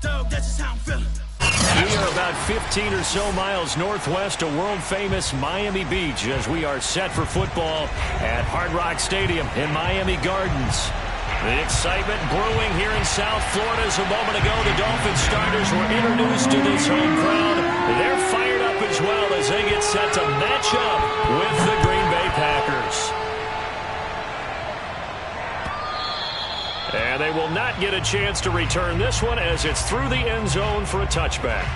Dog, that's just how I'm feeling. We are about 15 or so miles northwest of world-famous Miami Beach as we are set for football at Hard Rock Stadium in Miami Gardens. The excitement brewing here in South Florida as a moment ago. The Dolphins starters were introduced to this home crowd. They're fired up as well as they get set to match up with the Green Bay Packers. And they will not get a chance to return this one as it's through the end zone for a touchback.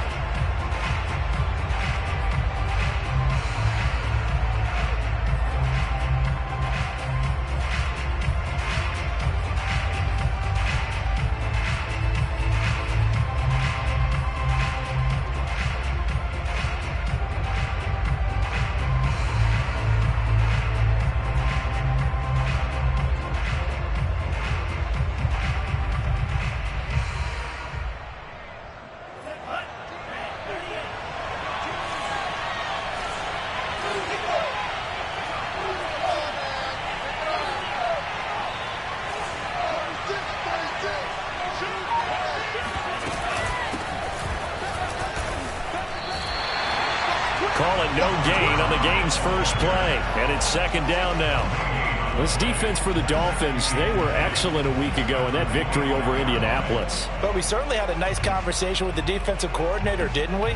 Call it no gain on the game's first play, and it's second down now. This defense for the Dolphins, they were excellent a week ago in that victory over Indianapolis. But we certainly had a nice conversation with the defensive coordinator, didn't we?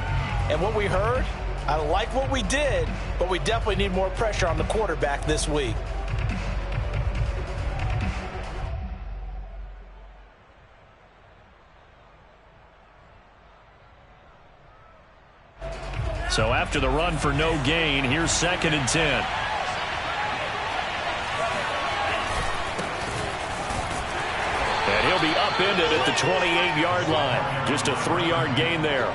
And what we heard, I like what we did, but we definitely need more pressure on the quarterback this week. So after the run for no gain, here's 2nd and 10. And he'll be upended at the 28-yard line. Just a 3-yard gain there.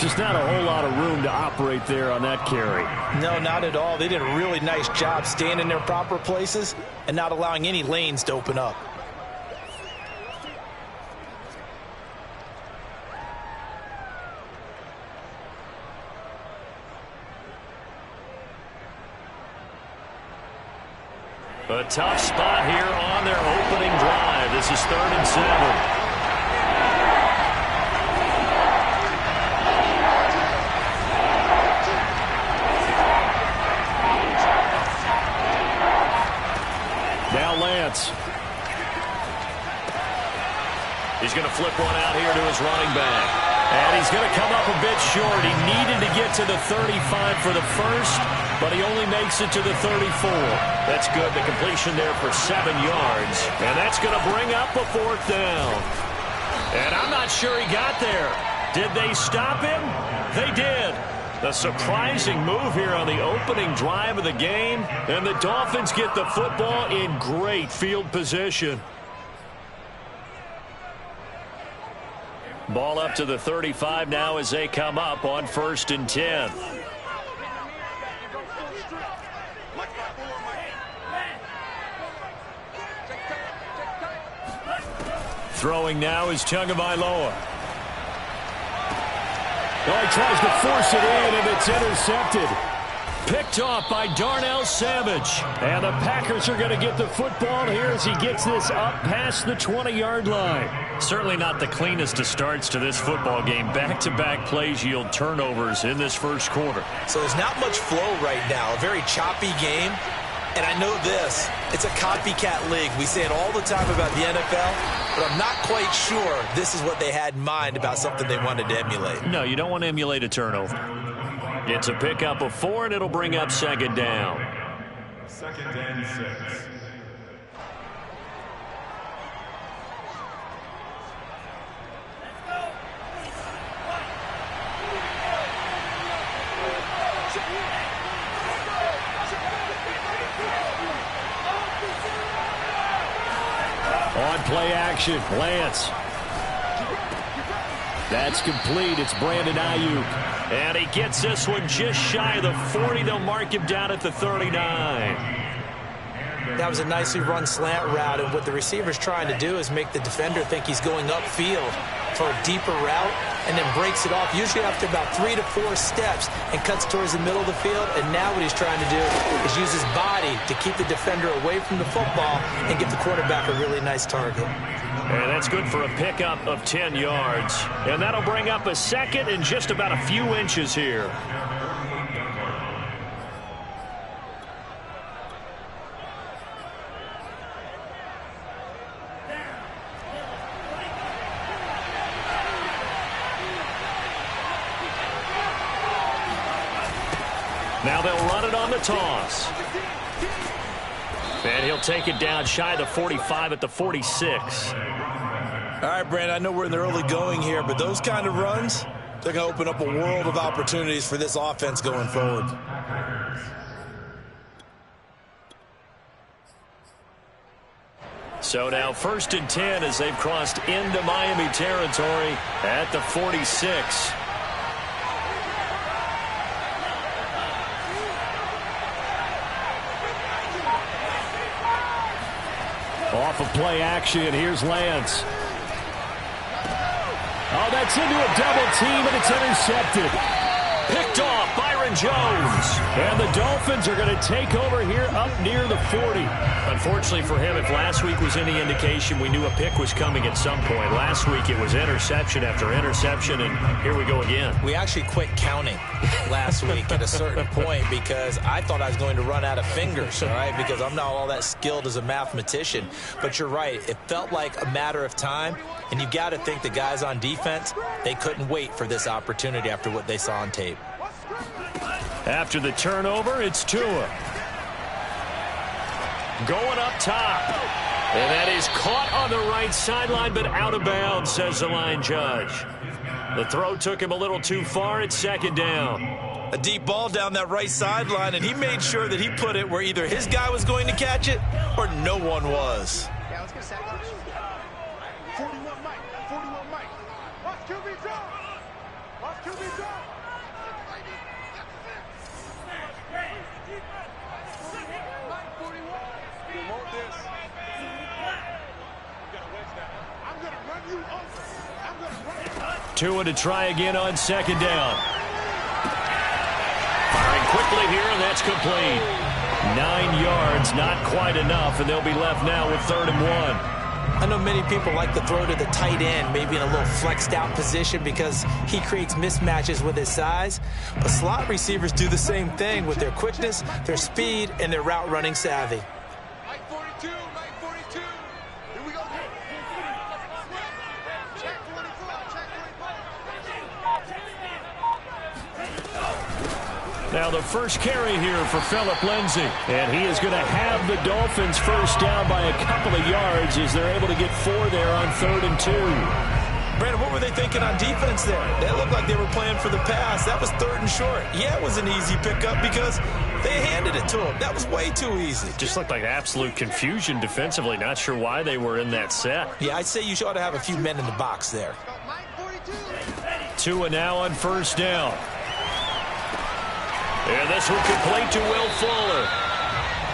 Just not a whole lot of room to operate there on that carry. No, not at all. They did a really nice job staying in their proper places and not allowing any lanes to open up. A tough spot here on their opening drive. This is 3rd and 7. Now Lance. He's going to flip one out here to his running back. And he's going to come up a bit short. He needed to get to the 35 for the first, but he only makes it to the 34. That's good. The completion there for 7 yards. And that's going to bring up a 4th down. And I'm not sure he got there. Did they stop him? They did. A surprising move here on the opening drive of the game. And the Dolphins get the football in great field position. Ball up to the 35 now as they come up on 1st and 10. Throwing now is Tagovailoa. Oh, he tries to force it in, and it's intercepted. Picked off by Darnell Savage. And the Packers are going to get the football here as he gets this up past the 20-yard line. Certainly not the cleanest of starts to this football game. Back-to-back plays yield turnovers in this first quarter. So there's not much flow right now. A very choppy game. And I know this. It's a copycat league. We say it all the time about the NFL, but I'm not quite sure this is what they had in mind about something they wanted to emulate. No, you don't want to emulate a turnover. It's a pickup of 4, and it'll bring up 2nd down. 2nd and 6. On play action, Lance. That's complete. It's Brandon Ayuk. And he gets this one just shy of the 40. They'll mark him down at the 39. That was a nicely run slant route, and what the receiver's trying to do is make the defender think he's going upfield. for a deeper route and then breaks it off, usually after about 3 to 4 steps, and cuts towards the middle of the field. And now what he's trying to do is use his body to keep the defender away from the football and give the quarterback a really nice target. And that's good for a pickup of 10 yards. And that'll bring up a second and just about a few inches here. Now they'll run it on the toss. And he'll take it down shy of the 45 at the 46. All right, Brandon, I know we're in the early going here, but those kind of runs, they're going to open up a world of opportunities for this offense going forward. So now 1st and 10 as they've crossed into Miami territory at the 46. Off of play action, here's Lance. Oh, that's into a double team, and it's intercepted. Picked off, Byron Jones. And the Dolphins are going to take over here up near the 40. Unfortunately for him, if last week was any indication, we knew a pick was coming at some point. Last week it was interception after interception, and here we go again. We actually quit counting last week at a certain point because I thought I was going to run out of fingers, all right, because I'm not all that skilled as a mathematician. But you're right. It felt like a matter of time, and you got to think the guys on defense, they couldn't wait for this opportunity after what they saw on tape. After the turnover, it's Tua. Going up top. And that is caught on the right sideline, but out of bounds, says the line judge. The throw took him a little too far. It's 2nd down. A deep ball down that right sideline, and he made sure that he put it where either his guy was going to catch it or no one was. Yeah, let's get a sack. 41 Mike. 41 Mike. Watch QB drop. Watch QB drop. Tua to try again on 2nd down. Firing quickly here, and that's complete. 9 yards, not quite enough, and they'll be left now with 3rd and 1. I know many people like to throw to the tight end, maybe in a little flexed out position because he creates mismatches with his size. But slot receivers do the same thing with their quickness, their speed, and their route running savvy. Mike 42, Mike 42. Here we go. Check 44, check 44. Now the first carry here for Phillip Lindsay. And he is going to have the Dolphins first down by a couple of yards as they're able to get 4 there on 3rd and 2. Brandon, what were they thinking on defense there? They looked like they were playing for the pass. That was 3rd and short. Yeah, it was an easy pickup because they handed it to him. That was way too easy. Just looked like absolute confusion defensively. Not sure why they were in that set. Yeah, I'd say you ought to have a few men in the box there. Mike 42. Tua now on 1st down. And this one complete to Will Fuller.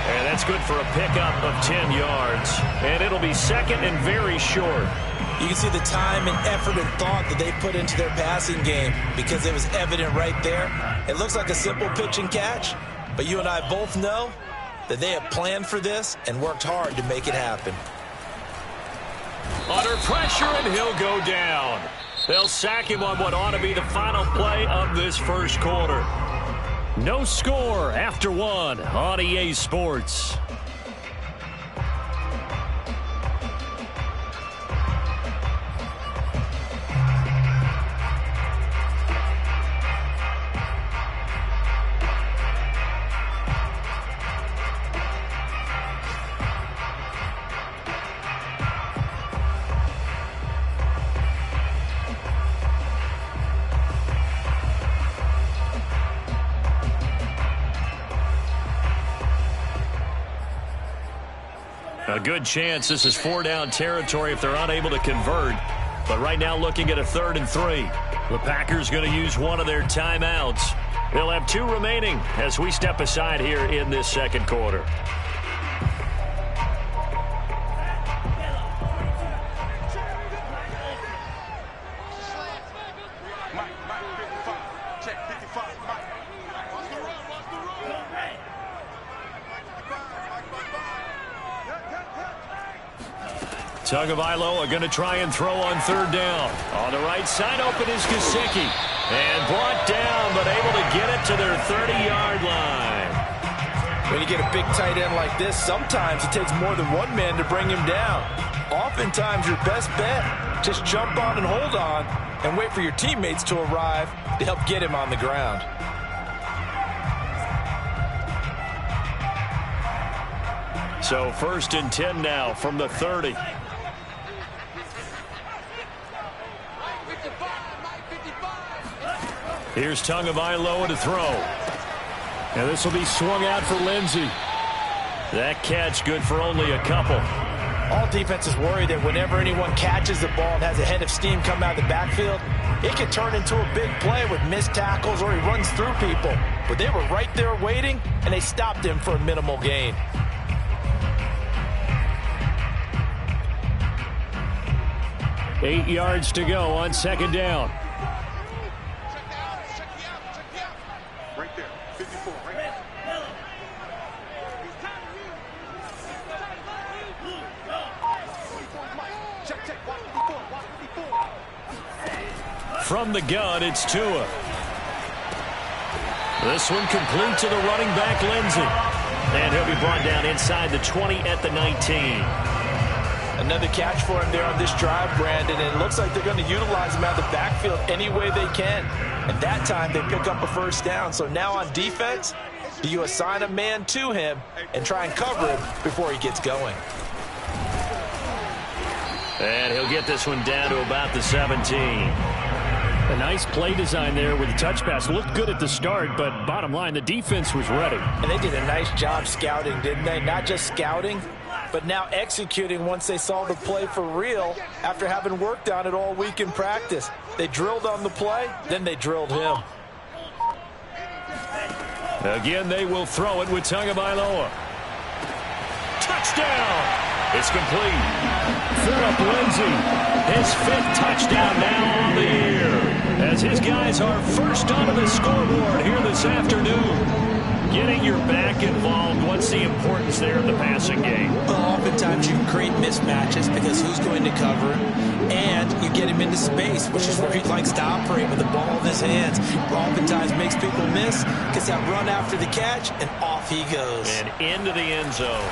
And that's good for a pickup of 10 yards. And it'll be 2nd and very short. You can see the time and effort and thought that they put into their passing game because it was evident right there. It looks like a simple pitch and catch, but you and I both know that they have planned for this and worked hard to make it happen. Under pressure, and he'll go down. They'll sack him on what ought to be the final play of this first quarter. No score after 1 on EA Sports. A good chance this is 4-down territory if they're unable to convert. But right now looking at a 3rd and 3. The Packers going to use one of their timeouts. They'll have 2 remaining as we step aside here in this second quarter. Mike, 55. Check, 55, Mike. Watch the run, watch the run. Mike, 55, Tagovailoa are going to try and throw on third down. On the right side, open is Gesicki. And brought down, but able to get it to their 30-yard line. When you get a big tight end like this, sometimes it takes more than one man to bring him down. Oftentimes, your best bet, just jump on and hold on and wait for your teammates to arrive to help get him on the ground. So 1st and 10 now from the 30. Here's Tagovailoa to throw. And this will be swung out for Lindsey. That catch good for only a couple. All defenses worry that whenever anyone catches the ball and has a head of steam come out of the backfield, it can turn into a big play with missed tackles or he runs through people. But they were right there waiting, and they stopped him for a minimal gain. Eight yards to go on second down. right there, 54, right there. Check, check, watch 54, watch 54. From the gun, it's Tua. This one complete to the running back, Lindsey. And he'll be brought down inside the 20 at the 19. Another catch for him there on this drive, Brandon, and it looks like they're going to utilize him out of the backfield any way they can. And that time they pick up a first down. So now on defense, do you assign a man to him and try and cover him before he gets going? And he'll get this one down to about the 17. A nice play design there with the touch pass. Looked good at the start, but bottom line, the defense was ready. And they did a nice job scouting, didn't they? Not just scouting, but now executing once they saw the play for real after having worked on it all week in practice. They drilled on the play, then they drilled him. Again, they will throw it with Tagovailoa. Touchdown! It's complete. Phillip Lindsay, his 5th touchdown now on the year, as his guys are first onto the scoreboard here this afternoon. Getting your back involved, what's the importance there in the passing game? Well, oftentimes you create mismatches because who's going to cover him, and you get him into space, which is where he likes to operate with the ball in his hands. Oftentimes makes people miss, gets that run after the catch, and off he goes. And into the end zone.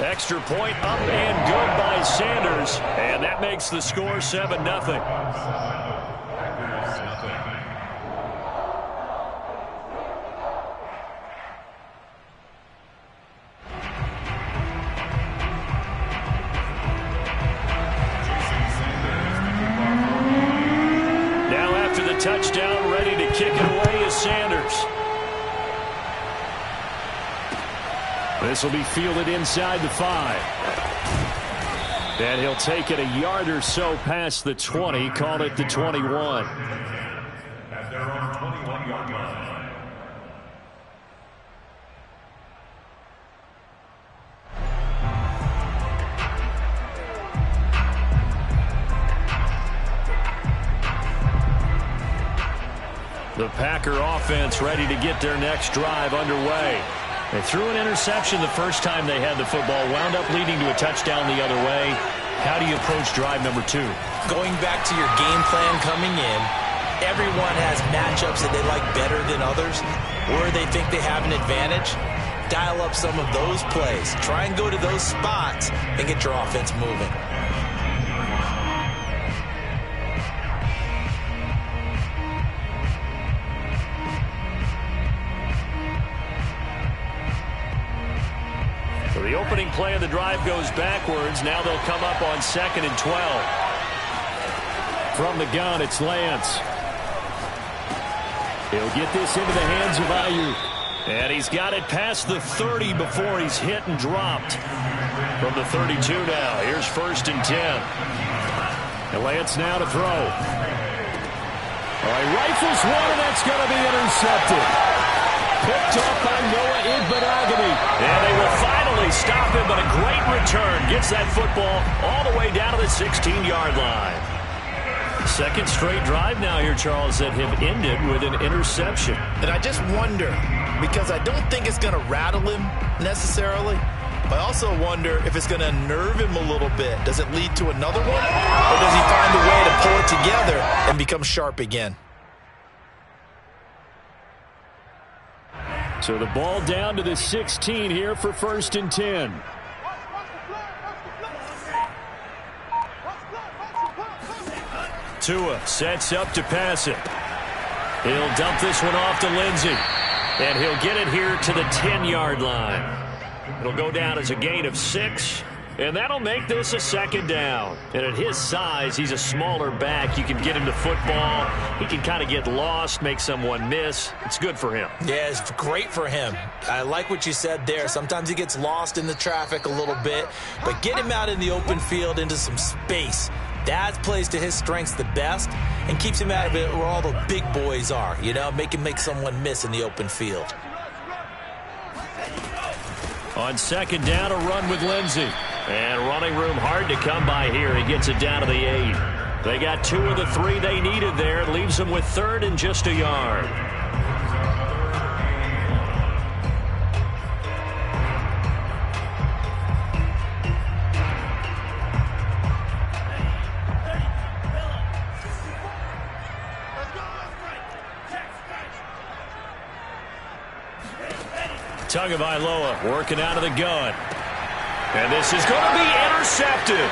Extra point up and good by Sanders, and that makes the score 7-0. Now after the touchdown, ready to kick it away is Sanders. This will be fielded inside the 5. And he'll take it a yard or so past the 20, called it the 21. At their own 21-yard line. The Packer offense ready to get their next drive underway. They threw an interception the first time they had the football, wound up leading to a touchdown the other way. How do you approach drive number 2? Going back to your game plan coming in, everyone has matchups that they like better than others, where they think they have an advantage. Dial up some of those plays. Try and go to those spots and get your offense moving. So the opening play of the drive goes backwards. Now they'll come up on 2nd and 12. From the gun, it's Lance. He'll get this into the hands of Ayuk. And he's got it past the 30 before he's hit and dropped. From the 32 now, here's 1st and 10. And Lance now to throw. All right, rifles one, and that's going to be intercepted. Picked up by Noah Igbinoghene. And they will finally stop him, but a great return. Gets that football all the way down to the 16-yard line. Second straight drive now here, Charles, that have ended with an interception. And I just wonder, because I don't think it's going to rattle him necessarily, but I also wonder if it's going to unnerve him a little bit. Does it lead to another one? Or does he find a way to pull it together and become sharp again? So the ball down to the 16 here for 1st and 10. Tua sets up to pass it. He'll dump this one off to Lindsey. And he'll get it here to the 10-yard line. It'll go down as a gain of 6. And that'll make this a 2nd down. And at his size, he's a smaller back. You can get him to football. He can kind of get lost, make someone miss. It's good for him. Yeah, it's great for him. I like what you said there. Sometimes he gets lost in the traffic a little bit. But get him out in the open field into some space. That plays to his strengths the best and keeps him out of it where all the big boys are. You know, make him make someone miss in the open field. On 2nd down, a run with Lindsey. And running room hard to come by here. He gets it down to the 8. They got 2 of the 3 they needed there. It leaves them with 3rd and just a yard. Tagovailoa working out of the gun. And this is going to be intercepted.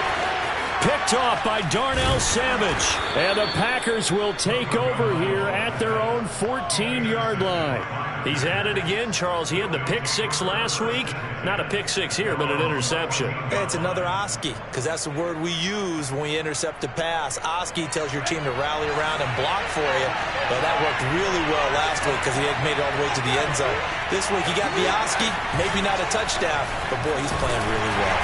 Picked off by Darnell Savage. And the Packers will take over here at their own 14-yard line. He's at it again, Charles. He had the pick 6 last week. Not a pick 6 here, but an interception. It's another Oski, because that's the word we use when we intercept a pass. Oski tells your team to rally around and block for you. But that worked really well last week because he had made it all the way to the end zone. This week he got the Oski, maybe not a touchdown, but boy, he's playing really well.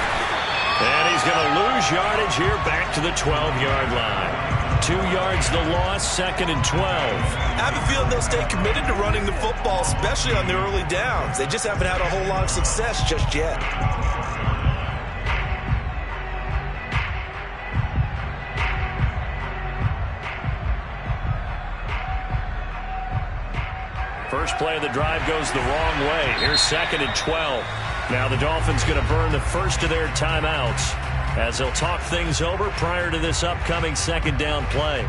And he's going to lose yardage here back to the 12-yard line. 2 yards the loss, 2nd and 12. I have a feeling they'll stay committed to running the football, especially on the early downs. They just haven't had a whole lot of success just yet. First play of the drive goes the wrong way. Here's 2nd and 12. Now the Dolphins going to burn the first of their timeouts as they'll talk things over prior to this upcoming 2nd down play.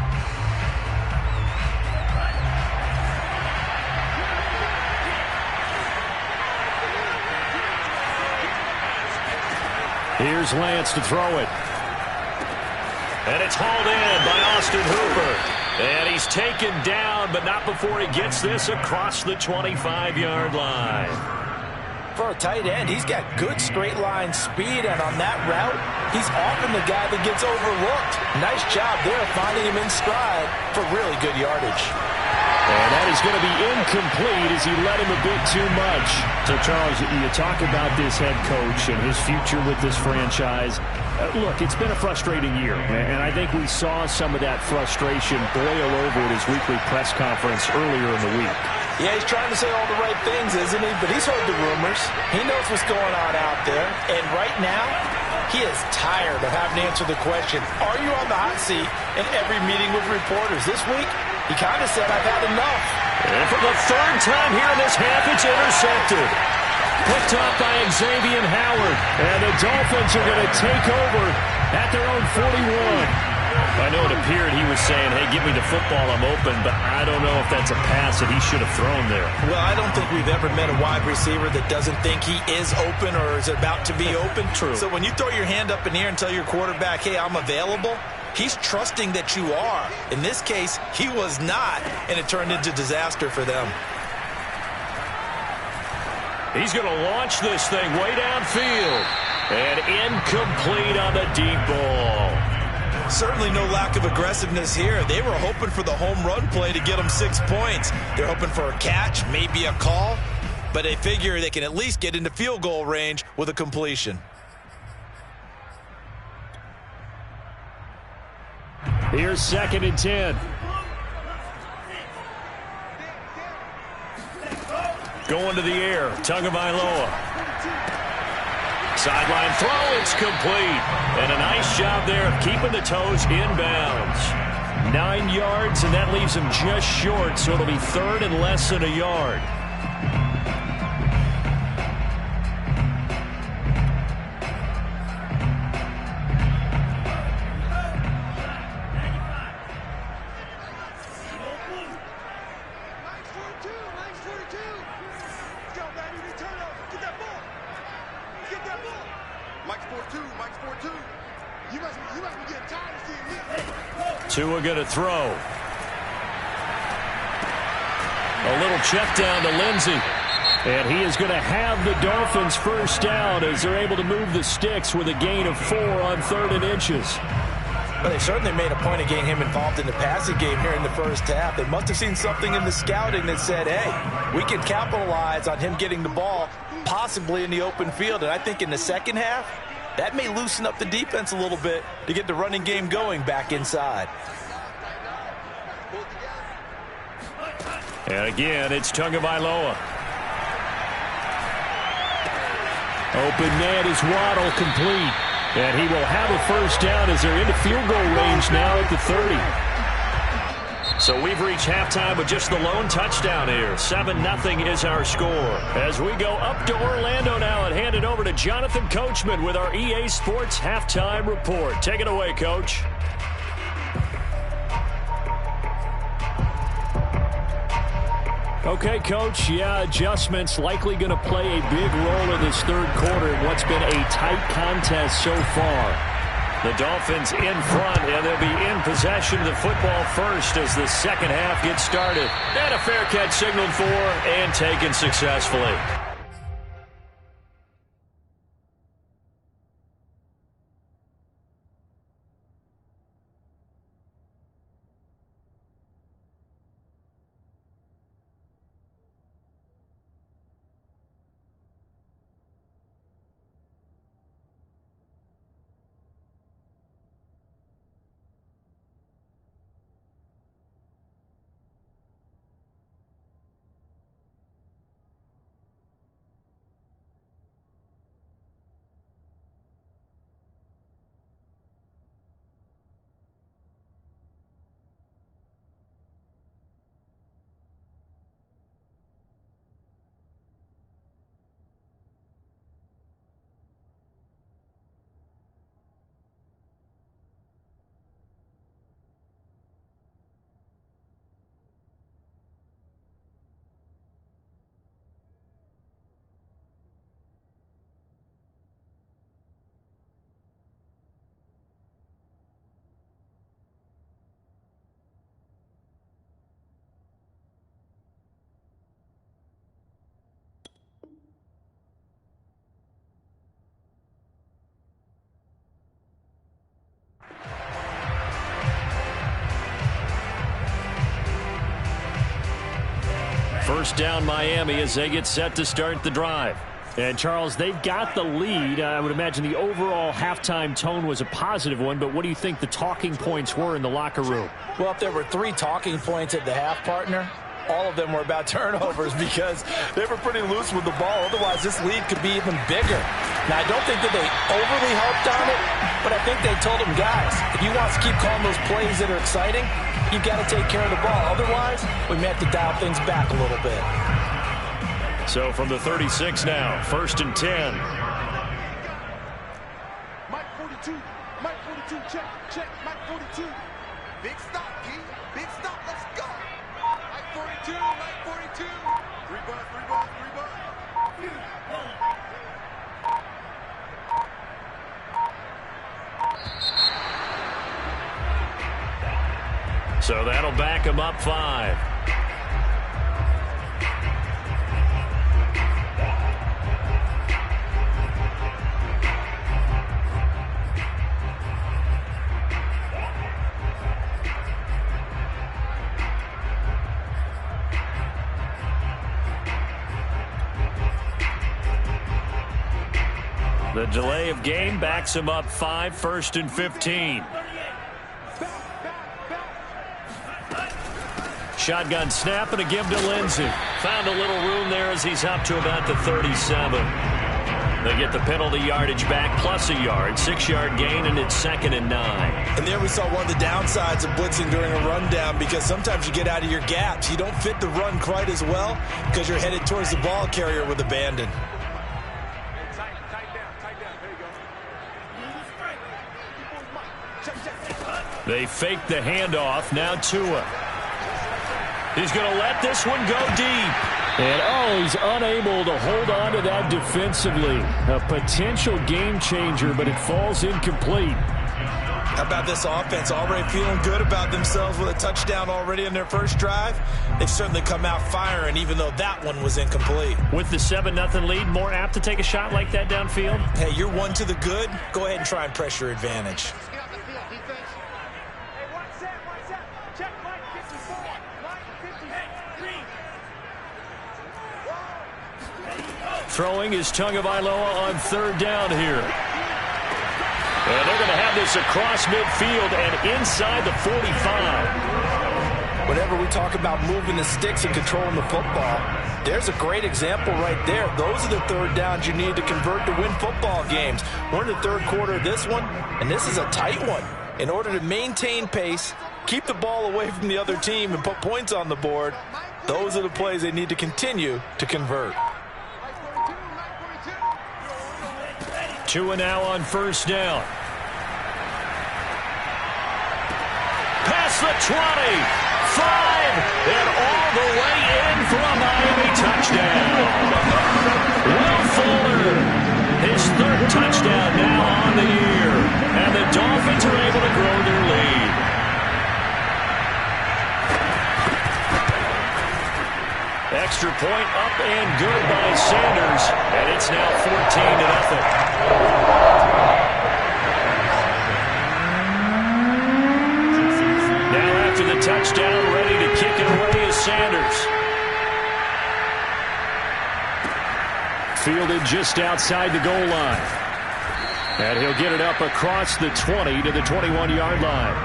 Here's Lance to throw it. And it's hauled in by Austin Hooper. And he's taken down, but not before he gets this across the 25-yard line. For a tight end, he's got good straight line speed, and on that route, he's often the guy that gets overlooked. Nice job there finding him in stride for really good yardage. And that is going to be incomplete as he led him a bit too much. So, Charles, you talk about this head coach and his future with this franchise. Look, it's been a frustrating year, and I think we saw some of that frustration boil over at his weekly press conference earlier in the week. Yeah, he's trying to say all the right things, isn't he? But he's heard the rumors. He knows what's going on out there. And right now, he is tired of having to answer the question, are you on the hot seat in every meeting with reporters? This week, he kind of said, I've had enough. And for the 3rd time here in this half, it's intercepted. Picked off by Xavier Howard. And the Dolphins are going to take over at their own 41. I know it appeared he was saying, hey, give me the football, I'm open, but I don't know if that's a pass that he should have thrown there. Well, I don't think we've ever met a wide receiver that doesn't think he is open or is about to be open. True. So when you throw your hand up in the air and tell your quarterback, hey, I'm available, he's trusting that you are. In this case, he was not, and it turned into disaster for them. He's going to launch this thing way downfield. And incomplete on the deep ball. Certainly no lack of aggressiveness here. They were hoping for the home run play to get them 6 points. They're hoping for a catch, maybe a call, but they figure they can at least get into field goal range with a completion. Here's 2nd and 10. Going to the air, Tagovailoa. Sideline throw, it's complete. And a nice job there of keeping the toes inbounds. 9 yards, and that leaves him just short, so it'll be third and less than a yard. Tua going to throw. A little check down to Lindsey. And he is going to have the Dolphins first down as they're able to move the sticks with a gain of 4 on 3rd and inches. Well, they certainly made a point of getting him involved in the passing game here in the first half. They must have seen something in the scouting that said, hey, we can capitalize on him getting the ball possibly in the open field. And I think in the second half, that may loosen up the defense a little bit to get the running game going back inside. And again, it's Tagovailoa. Open man is Waddle, complete. And he will have a first down as they're into field goal range now at the 30. So we've reached halftime with just the lone touchdown here. 7-0 is our score. As we go up to Orlando now and hand it over to Jonathan Coachman with our EA Sports Halftime Report. Take it away, Coach. Okay, Coach, adjustments likely going to play a big role in this third quarter in what's been a tight contest so far. The Dolphins in front, and they'll be in possession of the football first as the second half gets started. And a fair catch signaled for and taken successfully. First down Miami as they get set to start the drive. And, Charles, they've got the lead. I would imagine the overall halftime tone was a positive one, but what do you think the talking points were in the locker room? Well, if there were 3 talking points at the half, partner, all of them were about turnovers because they were pretty loose with the ball. Otherwise, this lead could be even bigger. Now, I don't think that they overly harped on it, but I think they told them, guys, if you want to keep calling those plays that are exciting, you've got to take care of the ball. Otherwise, we may have to dial things back a little bit. So from the 36 now, 1st and 10. Mike 42, Mike 42, check, check, Mike 42. Big stop, G, big stop, let's go. Mike 42, Mike 42. 3 bucks, 3 bucks, 3 bucks. So that'll back him up 5. The delay of game backs him up 5, 1st and 15. Shotgun snap and a give to Lindsey. Found a little room there as he's up to about the 37. They get the penalty yardage back plus a yard. 6-yard gain, and it's 2nd and 9. And there we saw one of the downsides of blitzing during a rundown, because sometimes you get out of your gaps. You don't fit the run quite as well because you're headed towards the ball carrier with abandon. They fake the handoff. Now Tua. He's going to let this one go deep. And, he's unable to hold on to that defensively. A potential game changer, but it falls incomplete. How about this offense already feeling good about themselves with a touchdown already in their first drive? They've certainly come out firing, even though that one was incomplete. With the 7-0 lead, more apt to take a shot like that downfield? Hey, you're one to the good. Go ahead and try and press your advantage. Throwing is Tagovailoa on 3rd down here. And they're going to have this across midfield and inside the 45. Whenever we talk about moving the sticks and controlling the football, there's a great example right there. Those are the 3rd downs you need to convert to win football games. We're in the 3rd quarter of this one, and this is a tight one. In order to maintain pace, keep the ball away from the other team, and put points on the board, those are the plays they need to continue to convert. Tua now on 1st down. Past the 20, 5, and all the way in for a Miami touchdown. Will Fuller, his 3rd touchdown now on the year, and the Dolphins are able to grow their lead. Extra point up and good by Sanders, and it's now 14-0. Now after the touchdown, ready to kick it away is Sanders. Fielded just outside the goal line. And he'll get it up across the 20 to the 21-yard line.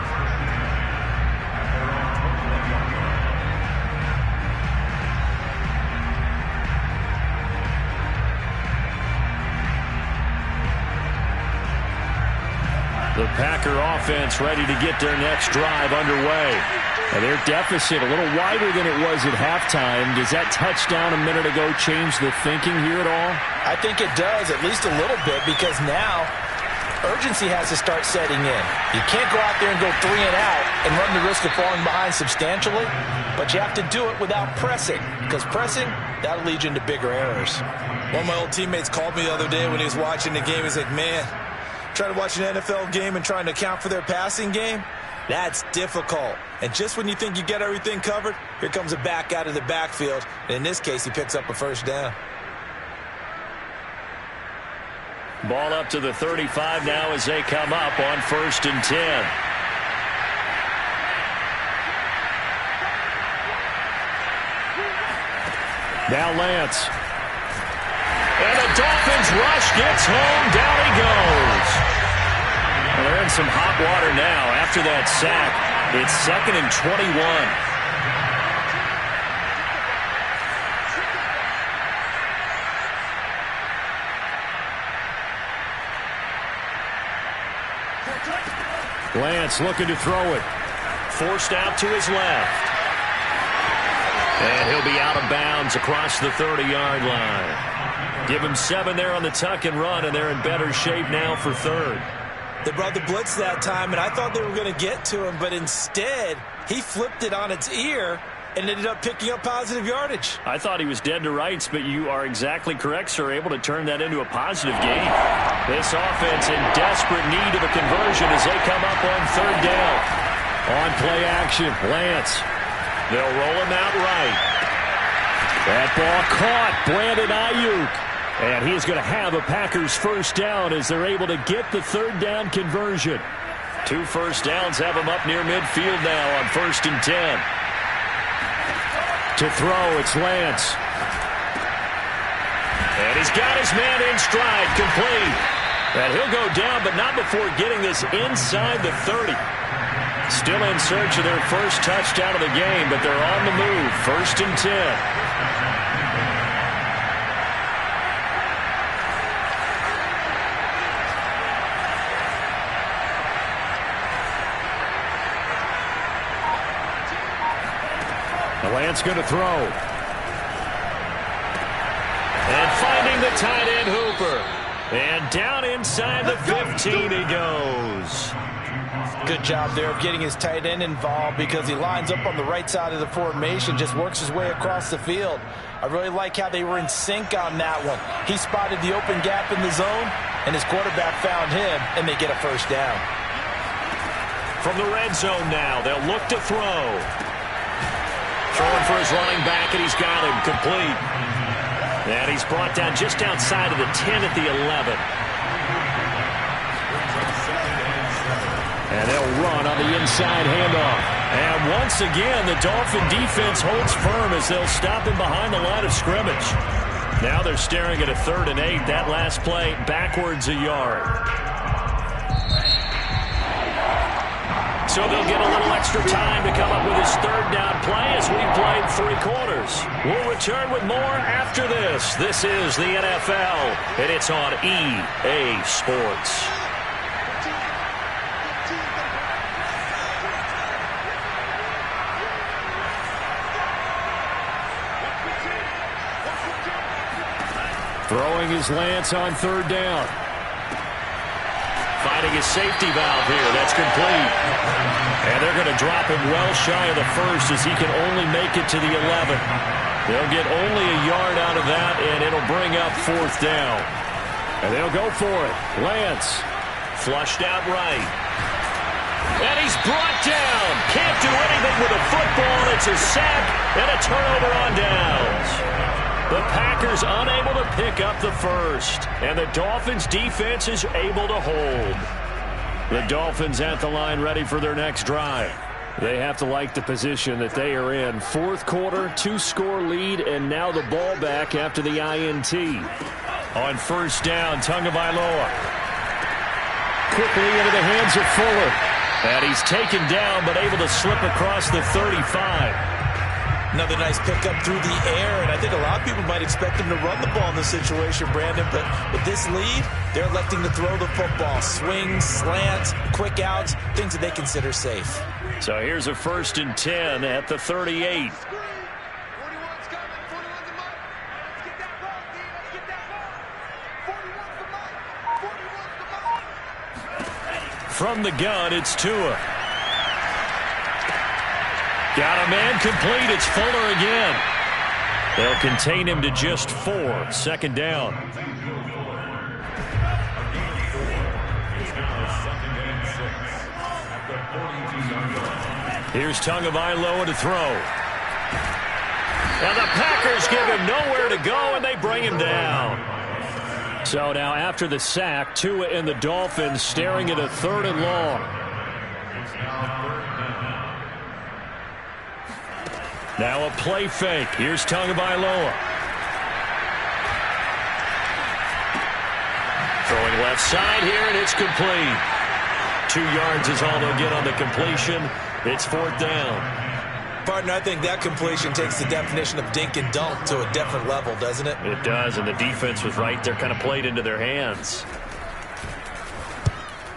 The Packer offense ready to get their next drive underway. And their deficit a little wider than it was at halftime. Does that touchdown a minute ago change the thinking here at all? I think it does, at least a little bit, because now urgency has to start setting in. You can't go out there and go 3 and out and run the risk of falling behind substantially, but you have to do it without pressing, because pressing, that'll lead you into bigger errors. One of my old teammates called me the other day when he was watching the game. He's like, man, trying to watch an NFL game and trying to account for their passing game, that's difficult. And just when you think you get everything covered, here comes a back out of the backfield. And in this case, he picks up a 1st down. Ball up to the 35 now as they come up on 1st and 10. Now Lance. And the Dolphins rush gets home. Down he goes. Well, they're in some hot water now after that sack. It's 2nd and 21. Lance looking to throw it. Forced out to his left. And he'll be out of bounds across the 30-yard line. Give him 7 there on the tuck and run, and they're in better shape now for 3rd. They brought the blitz that time, and I thought they were going to get to him, but instead he flipped it on its ear and ended up picking up positive yardage. I thought he was dead to rights, but you are exactly correct, sir, able to turn that into a positive gain. This offense in desperate need of a conversion as they come up on 3rd down. On play action, Lance. They'll roll him out right. That ball caught, Brandon Ayuk. And he's going to have a Packers 1st down as they're able to get the 3rd down conversion. 2 first downs have him up near midfield now on 1st and 10. To throw, it's Lance. And he's got his man in stride, complete. And he'll go down, but not before getting this inside the 30. Still in search of their first touchdown of the game, but they're on the move. 1st and 10. Lance going to throw. And finding the tight end Hooper. And down inside the 15 he goes. Good job there of getting his tight end involved because he lines up on the right side of the formation, just works his way across the field. I really like how they were in sync on that one. He spotted the open gap in the zone, and his quarterback found him, and they get a first down. From the red zone now, they'll look to throw. Throwing for his running back, and he's got him complete. And he's brought down just outside of the 10 at the 11. And they'll run on the inside handoff. And once again, the Dolphin defense holds firm as they'll stop him behind the line of scrimmage. Now they're staring at a 3rd and 8. That last play backwards a yard. So they'll get a little extra time to come up with his 3rd down play as we've played 3 quarters. We'll return with more after this. This is the NFL, and it's on EA Sports. Throwing his Lance on 3rd down. Finding his safety valve here. That's complete. And they're going to drop him well shy of the 1st as he can only make it to the 11. They'll get only a yard out of that, and it'll bring up 4th down. And they'll go for it. Lance flushed out right. And he's brought down. Can't do anything with a football. It's a sack and a turnover on downs. The Packers unable to pick up the 1st, and the Dolphins defense is able to hold. The Dolphins at the line ready for their next drive. They have to like the position that they are in. 4th quarter, 2-score lead, and now the ball back after the INT. On 1st down, Tagovailoa. Quickly into the hands of Fuller. And he's taken down, but able to slip across the 35. Another nice pickup through the air, and I think a lot of people might expect him to run the ball in this situation, Brandon, but with this lead, they're electing to throw the football. Swings, slants, quick outs, things that they consider safe. So here's a 1st and 10 at the 38. From the gun, it's Tua. Got a man complete. It's Fuller again. They'll contain him to just 4. 2nd down. Here's Tagovailoa to throw. And the Packers give him nowhere to go, and they bring him down. So now after the sack, Tua and the Dolphins staring at a 3rd and long. Now a play fake. Here's Tagovailoa. Throwing left side here, and it's complete. 2 yards is all they'll get on the completion. It's 4th down. Partner, I think that completion takes the definition of dink and dunk to a different level, doesn't it? It does, and the defense was right there, kind of played into their hands.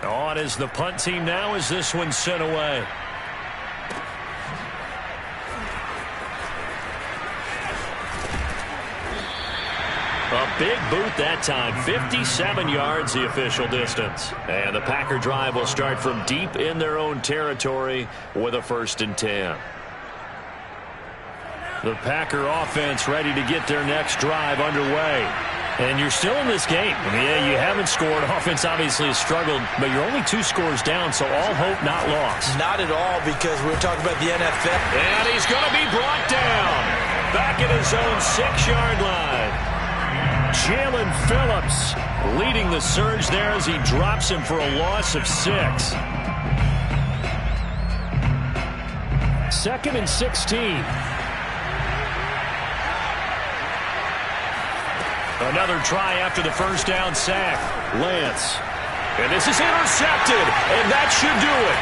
On is the punt team now as this one's sent away. A big boot that time. 57 yards the official distance. And the Packer drive will start from deep in their own territory with a 1st and 10. The Packer offense ready to get their next drive underway. And you're still in this game. Yeah, you haven't scored. Offense obviously has struggled, but you're only 2 scores down, so all hope not lost. Not at all, because we're talking about the NFL. And he's going to be brought down. Back at his own 6-yard line. Jalen Phillips leading the surge there as he drops him for a loss of 6. 2nd and 16. Another try after the 1st down sack. Lance. And this is intercepted, and that should do it.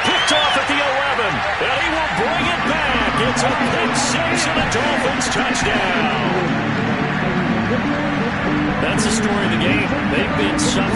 Picked off at the 11, and he will bring it back. It's a pick 6 and a Dolphins touchdown. That's the story of the game. They've been suffering.